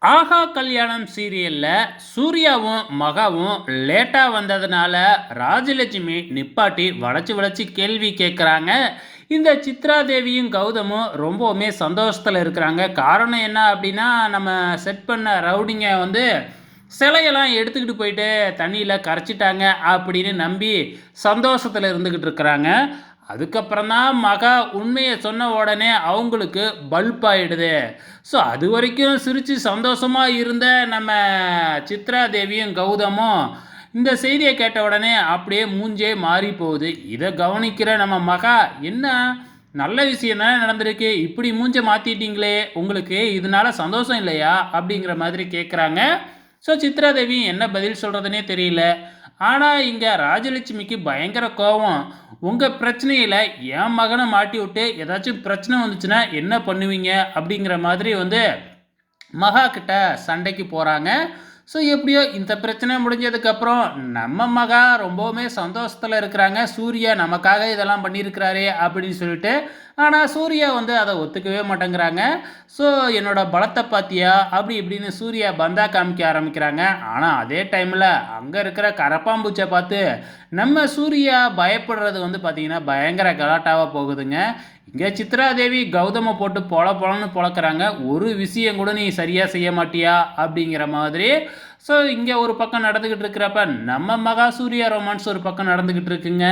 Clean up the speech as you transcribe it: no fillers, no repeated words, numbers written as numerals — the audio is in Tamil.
ஆஹா கல்யாணம் சீரியல்ல சூர்யாவும் மகாவும் லேட்டா வந்ததுனால ராஜலட்சுமி நிப்பாட்டி வளைச்சு வளைச்சு கேள்வி கேட்குறாங்க. இந்த சித்ரா தேவியும் கௌதமும் ரொம்பவுமே சந்தோஷத்தில் இருக்கிறாங்க. காரணம் என்ன அப்படின்னா, நம்ம செட் பண்ண ரவுடிங்க வந்து சிலையெல்லாம் எடுத்துக்கிட்டு போயிட்டு தண்ணியில் கரைச்சிட்டாங்க அப்படின்னு நம்பி சந்தோஷத்தில் இருந்துக்கிட்டு இருக்கிறாங்க. அதுக்கப்புறம் தான் மகா உண்மையை சொன்ன உடனே அவங்களுக்கு பல்ப் ஆயிடுது. ஸோ அது வரைக்கும் சிரித்து சந்தோஷமாக இருந்த நம்ம சித்ரா தேவியும் கௌதமும் இந்த செய்தியை கேட்ட உடனே அப்படியே மூஞ்சே மாறி போகுது. இதை கவனிக்கிற நம்ம மகா, என்ன நல்ல விஷயம் தானே நடந்திருக்கு, இப்படி மூஞ்ச மாற்றிட்டீங்களே, உங்களுக்கு இதனால சந்தோஷம் இல்லையா அப்படிங்கிற மாதிரி கேட்குறாங்க. ஸோ சித்ரா தேவி என்ன பதில் சொல்கிறதுனே தெரியல. ஆனால் இங்கே ராஜலட்சுமிக்கு பயங்கர கோபம். உங்கள் பிரச்சனையில் என் மகனை மாட்டி விட்டு ஏதாச்சும் பிரச்சனை வந்துச்சுன்னா என்ன பண்ணுவீங்க அப்படிங்கிற மாதிரி வந்து மகா கிட்ட சண்டைக்கு போகிறாங்க. ஸோ எப்படியோ இந்த பிரச்சனை முடிஞ்சதுக்கப்புறம் நம்ம மகா ரொம்பவுமே சந்தோஷத்தில் இருக்கிறாங்க. சூர்யா நமக்காக இதெல்லாம் பண்ணியிருக்கிறாரே அப்படின்னு சொல்லிட்டு. ஆனால் சூர்யா வந்து அதை ஒத்துக்கவே மாட்டேங்கிறாங்க. ஸோ என்னோட பலத்தை பார்த்தியா அப்படி இப்படின்னு சூர்யா பந்தா காமிக்க ஆரம்பிக்கிறாங்க. ஆனால் அதே டைமில் அங்கே இருக்கிற கரப்பாம்பூச்சை பார்த்து நம்ம சூர்யா பயப்படுறது வந்து பார்த்திங்கன்னா பயங்கர கலாட்டாவாக போகுதுங்க. இங்கே சித்ரா தேவி கௌதமை போட்டு பொழன்னு பொழக்கிறாங்க. ஒரு விஷயம் கூட நீ சரியாக செய்ய மாட்டியா அப்படிங்கிற மாதிரி. ஸோ இங்கே ஒரு பக்கம் நடந்துக்கிட்டு இருக்கிறப்ப நம்ம மகா சூர்யா ரொமான்ஸ் ஒரு பக்கம் நடந்துக்கிட்டு இருக்குங்க.